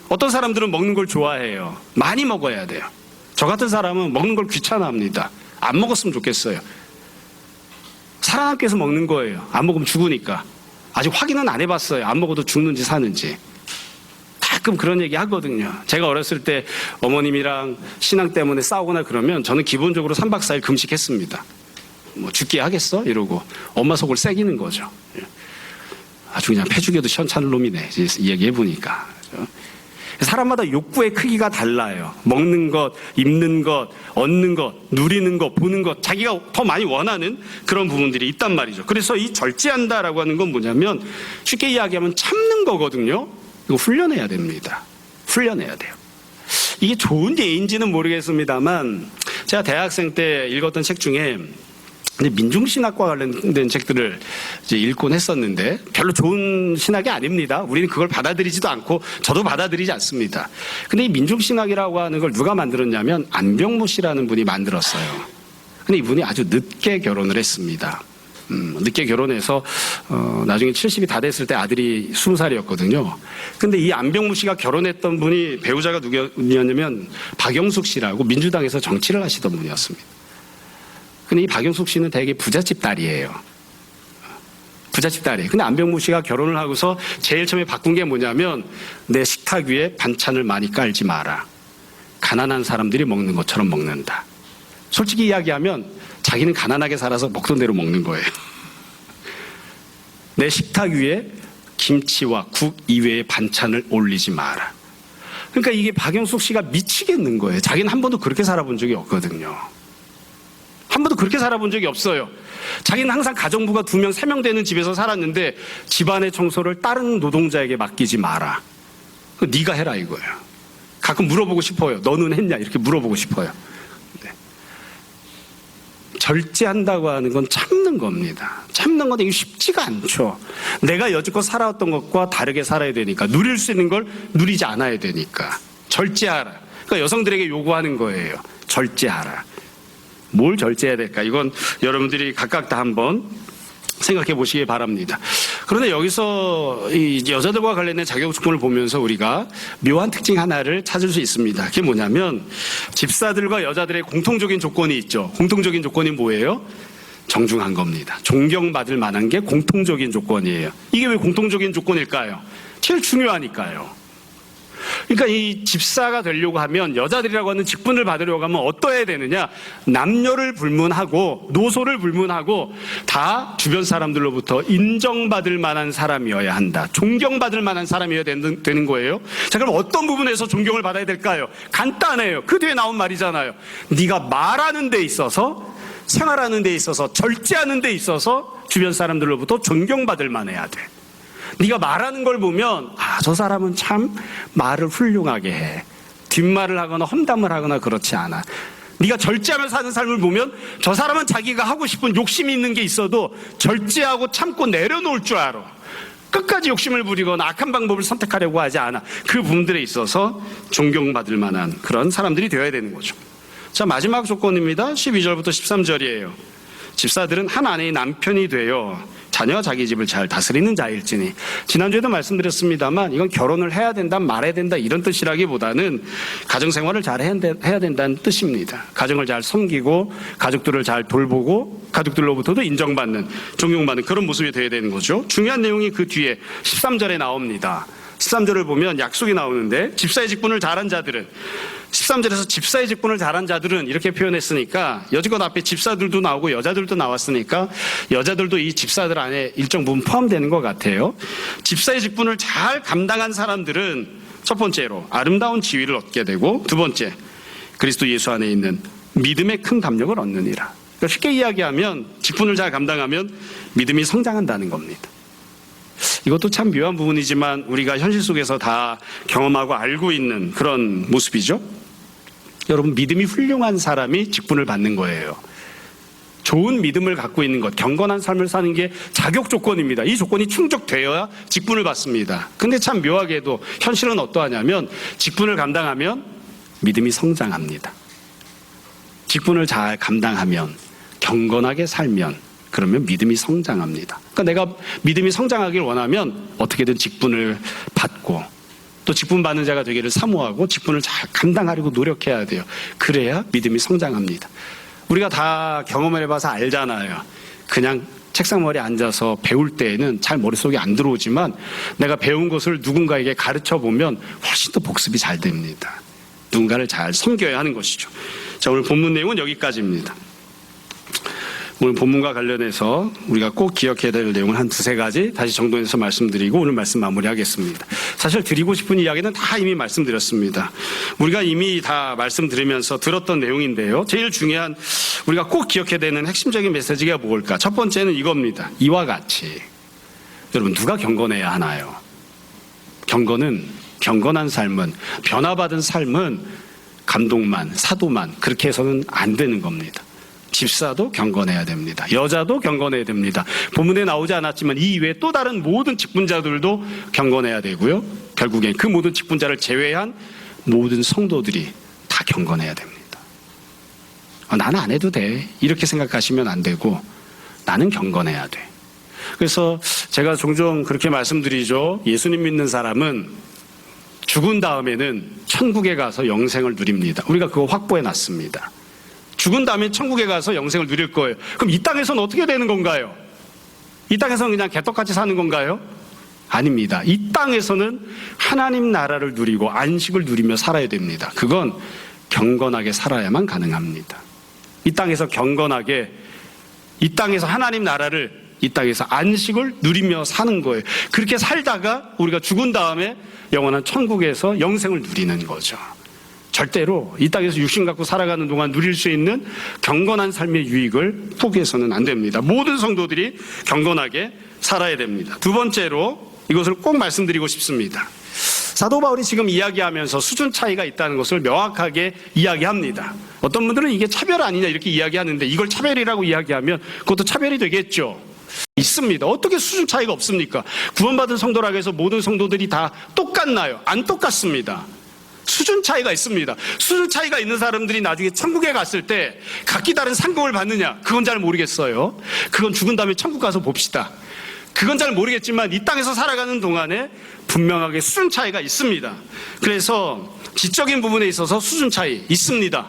어떤 사람들은 먹는 걸 좋아해요. 많이 먹어야 돼요. 저 같은 사람은 먹는 걸 귀찮아합니다. 안 먹었으면 좋겠어요. 살아남기 위해서 먹는 거예요. 안 먹으면 죽으니까. 아직 확인은 안 해봤어요. 안 먹어도 죽는지 사는지. 가끔 그런 얘기 하거든요. 제가 어렸을 때 어머님이랑 신앙 때문에 싸우거나 그러면 저는 기본적으로 3박 4일 금식했습니다. 뭐 죽게 하겠어? 이러고 엄마 속을 새기는 거죠. 아주 그냥 패죽여도 시원찮은 놈이네. 이 얘기 해보니까. 사람마다 욕구의 크기가 달라요. 먹는 것, 입는 것, 얻는 것, 누리는 것, 보는 것, 자기가 더 많이 원하는 그런 부분들이 있단 말이죠. 그래서 이 절제한다라고 하는 건 뭐냐면 쉽게 이야기하면 참는 거거든요. 이거 훈련해야 됩니다. 훈련해야 돼요. 이게 좋은 예인지는 모르겠습니다만 제가 대학생 때 읽었던 책 중에 민중신학과 관련된 책들을 이제 읽곤 했었는데 별로 좋은 신학이 아닙니다. 우리는 그걸 받아들이지도 않고 저도 받아들이지 않습니다. 근데 이 민중신학이라고 하는 걸 누가 만들었냐면 안병무 씨라는 분이 만들었어요. 근데 이분이 아주 늦게 결혼을 했습니다. 늦게 결혼해서 나중에 70이 다 됐을 때 아들이 20살이었거든요. 근데 이 안병무 씨가 결혼했던 분이 배우자가 누구였냐면 박영숙 씨라고 민주당에서 정치를 하시던 분이었습니다. 근데 이 박영숙 씨는 되게 부잣집 딸이에요. 부잣집 딸이에요. 근데 안병무 씨가 결혼을 하고서 제일 처음에 바꾼 게 뭐냐면 내 식탁 위에 반찬을 많이 깔지 마라. 가난한 사람들이 먹는 것처럼 먹는다. 솔직히 이야기하면 자기는 가난하게 살아서 먹던 대로 먹는 거예요. 내 식탁 위에 김치와 국 이외의 반찬을 올리지 마라. 그러니까 이게 박영숙 씨가 미치겠는 거예요. 자기는 한 번도 그렇게 살아본 적이 없거든요. 한 번도 그렇게 살아본 적이 없어요. 자기는 항상 가정부가 2명, 3명 되는 집에서 살았는데 집안의 청소를 다른 노동자에게 맡기지 마라. 네가 해라 이거예요. 가끔 물어보고 싶어요. 너는 했냐? 이렇게 물어보고 싶어요. 네. 절제한다고 하는 건 참는 겁니다. 참는 건데 이게 쉽지가 않죠. 내가 여지껏 살아왔던 것과 다르게 살아야 되니까, 누릴 수 있는 걸 누리지 않아야 되니까 절제하라. 그러니까 여성들에게 요구하는 거예요. 절제하라. 뭘 절제해야 될까? 이건 여러분들이 각각 다 한번 생각해 보시기 바랍니다. 그런데 여기서 이 여자들과 관련된 자격조건을 보면서 우리가 묘한 특징 하나를 찾을 수 있습니다. 그게 뭐냐면 집사들과 여자들의 공통적인 조건이 있죠. 공통적인 조건이 뭐예요? 정중한 겁니다. 존경받을 만한 게 공통적인 조건이에요. 이게 왜 공통적인 조건일까요? 제일 중요하니까요. 그러니까 이 집사가 되려고 하면, 여자들이라고 하는 직분을 받으려고 하면 어떠해야 되느냐? 남녀를 불문하고 노소를 불문하고 다 주변 사람들로부터 인정받을 만한 사람이어야 한다. 존경받을 만한 사람이어야 되는 거예요. 자, 그럼 어떤 부분에서 존경을 받아야 될까요? 간단해요. 그 뒤에 나온 말이잖아요. 네가 말하는 데 있어서, 생활하는 데 있어서, 절제하는 데 있어서 주변 사람들로부터 존경받을 만해야 돼. 네가 말하는 걸 보면 저 사람은 참 말을 훌륭하게 해. 뒷말을 하거나 험담을 하거나 그렇지 않아. 네가 절제하며 사는 삶을 보면 저 사람은 자기가 하고 싶은 욕심이 있는 게 있어도 절제하고 참고 내려놓을 줄 알아. 끝까지 욕심을 부리거나 악한 방법을 선택하려고 하지 않아. 그 부분들에 있어서 존경받을 만한 그런 사람들이 되어야 되는 거죠. 자, 마지막 조건입니다. 12절부터 13절이에요. 집사들은 한 아내의 남편이 되어 자녀와 자기 집을 잘 다스리는 자일지니. 지난주에도 말씀드렸습니다만 이건 결혼을 해야 된다, 말해야 된다 이런 뜻이라기보다는 가정생활을 잘 해야 된다는 뜻입니다. 가정을 잘 섬기고 가족들을 잘 돌보고 가족들로부터도 인정받는, 존경받는 그런 모습이 되어야 되는 거죠. 중요한 내용이 그 뒤에 13절에 나옵니다. 13절을 보면 약속이 나오는데, 집사의 직분을 잘한 자들은, 13절에서 집사의 직분을 잘한 자들은 이렇게 표현했으니까 여지껏 앞에 집사들도 나오고 여자들도 나왔으니까 여자들도 이 집사들 안에 일정 부분 포함되는 것 같아요. 집사의 직분을 잘 감당한 사람들은 첫 번째로 아름다운 지위를 얻게 되고, 두 번째 그리스도 예수 안에 있는 믿음의 큰 담력을 얻느니라. 그러니까 쉽게 이야기하면 직분을 잘 감당하면 믿음이 성장한다는 겁니다. 이것도 참 묘한 부분이지만 우리가 현실 속에서 다 경험하고 알고 있는 그런 모습이죠. 여러분, 믿음이 훌륭한 사람이 직분을 받는 거예요. 좋은 믿음을 갖고 있는 것, 경건한 삶을 사는 게 자격 조건입니다. 이 조건이 충족되어야 직분을 받습니다. 근데 참 묘하게도 현실은 어떠하냐면 직분을 감당하면 믿음이 성장합니다. 직분을 잘 감당하면, 경건하게 살면, 그러면 믿음이 성장합니다. 그러니까 내가 믿음이 성장하길 원하면 어떻게든 직분을 받고 또 직분 받는 자가 되기를 사모하고 직분을 잘 감당하려고 노력해야 돼요. 그래야 믿음이 성장합니다. 우리가 다 경험을 해봐서 알잖아요. 그냥 책상머리에 앉아서 배울 때에는 잘 머릿속에 안 들어오지만 내가 배운 것을 누군가에게 가르쳐 보면 훨씬 더 복습이 잘 됩니다. 누군가를 잘 섬겨야 하는 것이죠. 자, 오늘 본문 내용은 여기까지입니다. 오늘 본문과 관련해서 우리가 꼭 기억해야 될 내용을 한 두세 가지 다시 정돈해서 말씀드리고 오늘 말씀 마무리하겠습니다. 사실 드리고 싶은 이야기는 다 이미 말씀드렸습니다. 우리가 이미 다 말씀드리면서 들었던 내용인데요. 제일 중요한 우리가 꼭 기억해야 되는 핵심적인 메시지가 뭘까? 첫 번째는 이겁니다. 이와 같이. 여러분, 누가 경건해야 하나요? 경건한 삶은, 변화받은 삶은 감독만, 사도만 그렇게 해서는 안 되는 겁니다. 집사도 경건해야 됩니다. 여자도 경건해야 됩니다. 본문에 나오지 않았지만 이 이외에 또 다른 모든 직분자들도 경건해야 되고요. 결국엔 그 모든 직분자를 제외한 모든 성도들이 다 경건해야 됩니다. 나는 안 해도 돼, 이렇게 생각하시면 안 되고 나는 경건해야 돼. 그래서 제가 종종 그렇게 말씀드리죠. 예수님 믿는 사람은 죽은 다음에는 천국에 가서 영생을 누립니다. 우리가 그거 확보해 놨습니다. 죽은 다음에 천국에 가서 영생을 누릴 거예요. 그럼 이 땅에서는 어떻게 되는 건가요? 이 땅에서는 그냥 개떡같이 사는 건가요? 아닙니다. 이 땅에서는 하나님 나라를 누리고 안식을 누리며 살아야 됩니다. 그건 경건하게 살아야만 가능합니다. 이 땅에서 경건하게, 이 땅에서 하나님 나라를, 이 땅에서 안식을 누리며 사는 거예요. 그렇게 살다가 우리가 죽은 다음에 영원한 천국에서 영생을 누리는 거죠. 절대로 이 땅에서 육신 갖고 살아가는 동안 누릴 수 있는 경건한 삶의 유익을 포기해서는 안 됩니다. 모든 성도들이 경건하게 살아야 됩니다. 두 번째로 이것을 꼭 말씀드리고 싶습니다. 사도 바울이 지금 이야기하면서 수준 차이가 있다는 것을 명확하게 이야기합니다. 어떤 분들은 이게 차별 아니냐 이렇게 이야기하는데, 이걸 차별이라고 이야기하면 그것도 차별이 되겠죠. 있습니다. 어떻게 수준 차이가 없습니까? 구원받은 성도라고 해서 모든 성도들이 다 똑같나요? 안 똑같습니다. 수준 차이가 있습니다. 수준 차이가 있는 사람들이 나중에 천국에 갔을 때 각기 다른 상급을 받느냐? 그건 잘 모르겠어요. 그건 죽은 다음에 천국 가서 봅시다. 그건 잘 모르겠지만 이 땅에서 살아가는 동안에 분명하게 수준 차이가 있습니다. 그래서 지적인 부분에 있어서 수준 차이 있습니다.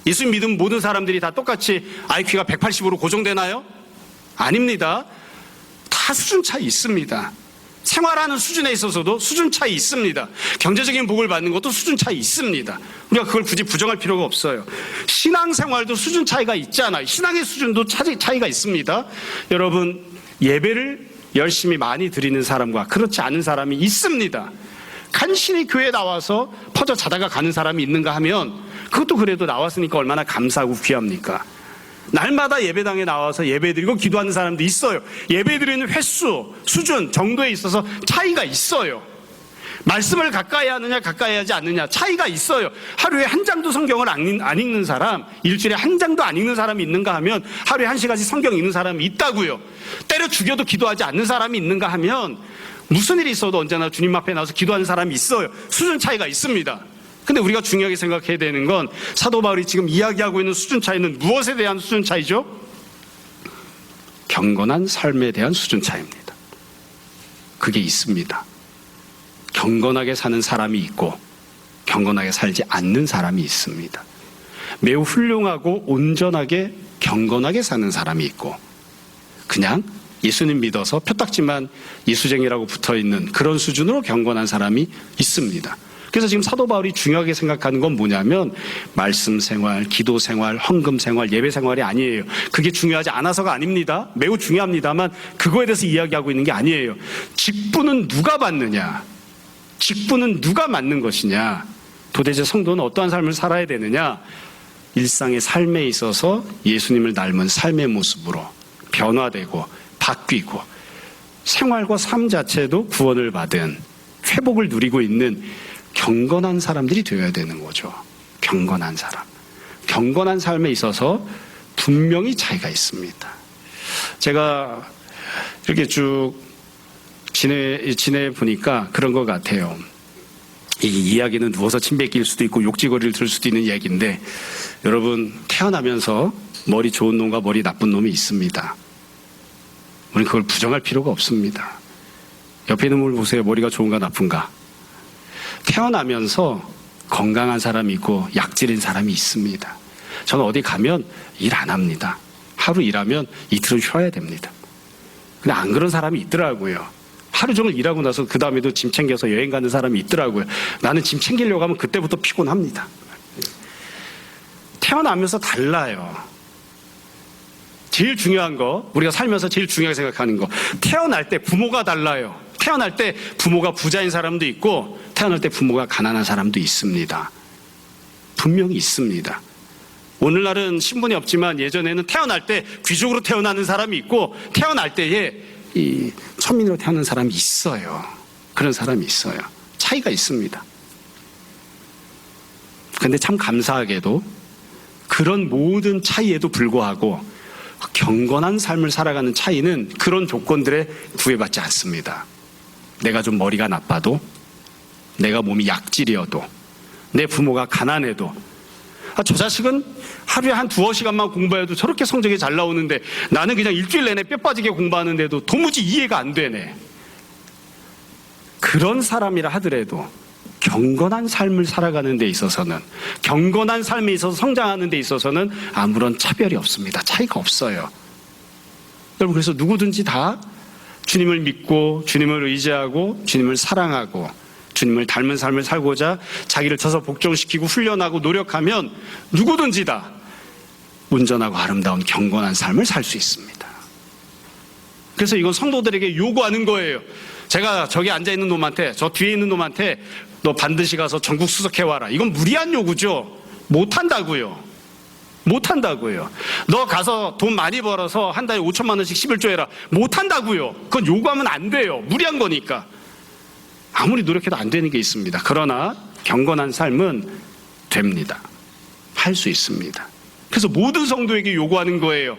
예수 믿은 모든 사람들이 다 똑같이 IQ가 180으로 고정되나요? 아닙니다. 다 수준 차이 있습니다. 생활하는 수준에 있어서도 수준 차이 있습니다. 경제적인 복을 받는 것도 수준 차이 있습니다. 우리가 그걸 굳이 부정할 필요가 없어요. 신앙생활도 수준 차이가 있잖아요. 신앙의 수준도 차이가 있습니다. 여러분, 예배를 열심히 많이 드리는 사람과 그렇지 않은 사람이 있습니다. 간신히 교회에 나와서 퍼져 자다가 가는 사람이 있는가 하면 그것도 그래도 나왔으니까 얼마나 감사하고 귀합니까? 날마다 예배당에 나와서 예배드리고 기도하는 사람도 있어요. 예배드리는 횟수, 수준, 정도에 있어서 차이가 있어요. 말씀을 가까이 하느냐 가까이 하지 않느냐 차이가 있어요. 하루에 한 장도 성경을 안 읽는 사람, 일주일에 한 장도 안 읽는 사람이 있는가 하면 하루에 1시간씩 성경 읽는 사람이 있다고요. 때려 죽여도 기도하지 않는 사람이 있는가 하면 무슨 일이 있어도 언제나 주님 앞에 나와서 기도하는 사람이 있어요. 수준 차이가 있습니다. 근데 우리가 중요하게 생각해야 되는 건 사도 바울이 지금 이야기하고 있는 수준 차이는 무엇에 대한 수준 차이죠? 경건한 삶에 대한 수준 차이입니다. 그게 있습니다. 경건하게 사는 사람이 있고 경건하게 살지 않는 사람이 있습니다. 매우 훌륭하고 온전하게 경건하게 사는 사람이 있고 그냥 예수님 믿어서 표딱지만 예수쟁이라고 붙어있는 그런 수준으로 경건한 사람이 있습니다. 그래서 지금 사도 바울이 중요하게 생각하는 건 뭐냐면 말씀 생활, 기도 생활, 헌금 생활, 예배 생활이 아니에요. 그게 중요하지 않아서가 아닙니다. 매우 중요합니다만 그거에 대해서 이야기하고 있는 게 아니에요. 직분은 누가 받느냐? 직분은 누가 맡는 것이냐? 도대체 성도는 어떠한 삶을 살아야 되느냐? 일상의 삶에 있어서 예수님을 닮은 삶의 모습으로 변화되고 바뀌고 생활과 삶 자체도 구원을 받은 회복을 누리고 있는 경건한 사람들이 되어야 되는 거죠. 경건한 사람. 경건한 삶에 있어서 분명히 차이가 있습니다. 제가 이렇게 쭉 지내 보니까 그런 것 같아요. 이 이야기는 누워서 침 뱉길 수도 있고 욕지거리를 들을 수도 있는 이야기인데 여러분 태어나면서 머리 좋은 놈과 머리 나쁜 놈이 있습니다. 우리는 그걸 부정할 필요가 없습니다. 옆에 있는 분을 보세요. 머리가 좋은가 나쁜가. 태어나면서 건강한 사람이 있고 약질인 사람이 있습니다. 저는 어디 가면 일 안 합니다. 하루 일하면 이틀은 쉬어야 됩니다. 근데 안 그런 사람이 있더라고요. 하루 종일 일하고 나서 그 다음에도 짐 챙겨서 여행 가는 사람이 있더라고요. 나는 짐 챙기려고 하면 그때부터 피곤합니다. 태어나면서 달라요. 제일 중요한 거, 우리가 살면서 제일 중요하게 생각하는 거, 태어날 때 부모가 달라요. 태어날 때 부모가 부자인 사람도 있고 태어날 때 부모가 가난한 사람도 있습니다. 분명히 있습니다. 오늘날은 신분이 없지만 예전에는 태어날 때 귀족으로 태어나는 사람이 있고 태어날 때에 이 천민으로 태어난 사람이 있어요. 그런 사람이 있어요. 차이가 있습니다. 그런데 참 감사하게도 그런 모든 차이에도 불구하고 경건한 삶을 살아가는 차이는 그런 조건들에 구애받지 않습니다. 내가 좀 머리가 나빠도, 내가 몸이 약질이어도, 내 부모가 가난해도, 저 자식은 하루에 한 2-3시간만 공부해도 저렇게 성적이 잘 나오는데 나는 그냥 일주일 내내 뼈 빠지게 공부하는데도 도무지 이해가 안 되네. 그런 사람이라 하더라도 경건한 삶을 살아가는 데 있어서는, 경건한 삶에 있어서 성장하는 데 있어서는 아무런 차별이 없습니다. 차이가 없어요. 여러분, 그래서 누구든지 다 주님을 믿고 주님을 의지하고 주님을 사랑하고 주님을 닮은 삶을 살고자 자기를 쳐서 복종시키고 훈련하고 노력하면 누구든지 다 온전하고 아름다운 경건한 삶을 살 수 있습니다. 그래서 이건 성도들에게 요구하는 거예요. 제가 저기 앉아있는 놈한테, 저 뒤에 있는 놈한테 너 반드시 가서 전국 수석해와라. 이건 무리한 요구죠. 못한다고요. 못한다고요. 너 가서 돈 많이 벌어서 한 달에 5천만 원씩 11조 해라. 못한다고요. 그건 요구하면 안 돼요. 무리한 거니까. 아무리 노력해도 안 되는 게 있습니다. 그러나 경건한 삶은 됩니다. 할 수 있습니다. 그래서 모든 성도에게 요구하는 거예요.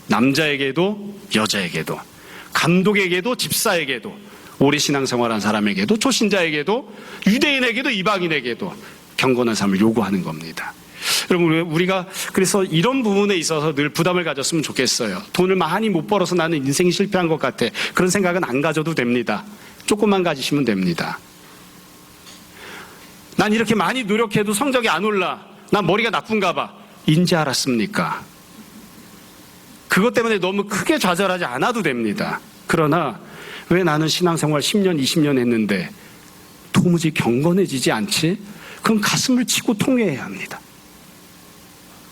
남자에게도 여자에게도, 감독에게도 집사에게도, 오래 신앙생활한 사람에게도, 초신자에게도, 유대인에게도, 이방인에게도 경건한 삶을 요구하는 겁니다. 여러분, 우리가 그래서 이런 부분에 있어서 늘 부담을 가졌으면 좋겠어요. 돈을 많이 못 벌어서 나는 인생이 실패한 것 같아. 그런 생각은 안 가져도 됩니다. 조금만 가지시면 됩니다. 난 이렇게 많이 노력해도 성적이 안 올라. 난 머리가 나쁜가 봐. 인지 알았습니까? 그것 때문에 너무 크게 좌절하지 않아도 됩니다. 그러나 왜 나는 신앙생활 10년, 20년 했는데 도무지 경건해지지 않지? 그럼 가슴을 치고 통회해야 합니다.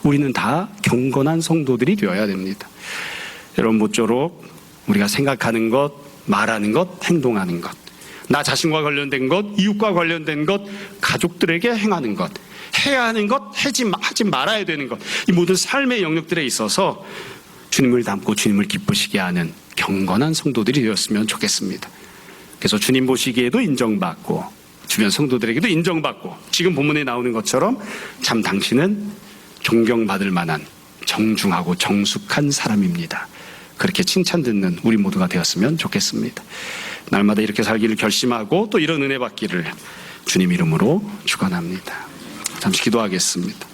우리는 다 경건한 성도들이 되어야 됩니다. 여러분, 모쪼록 우리가 생각하는 것, 말하는 것, 행동하는 것, 나 자신과 관련된 것, 이웃과 관련된 것, 가족들에게 행하는 것, 해야 하는 것, 하지 말아야 되는 것, 이 모든 삶의 영역들에 있어서 주님을 닮고 주님을 기쁘시게 하는 경건한 성도들이 되었으면 좋겠습니다. 그래서 주님 보시기에도 인정받고 주변 성도들에게도 인정받고 지금 본문에 나오는 것처럼 참 당신은 존경받을 만한 정중하고 정숙한 사람입니다. 그렇게 칭찬 듣는 우리 모두가 되었으면 좋겠습니다. 날마다 이렇게 살기를 결심하고 또 이런 은혜 받기를 주님 이름으로 축원합니다. 잠시 기도하겠습니다.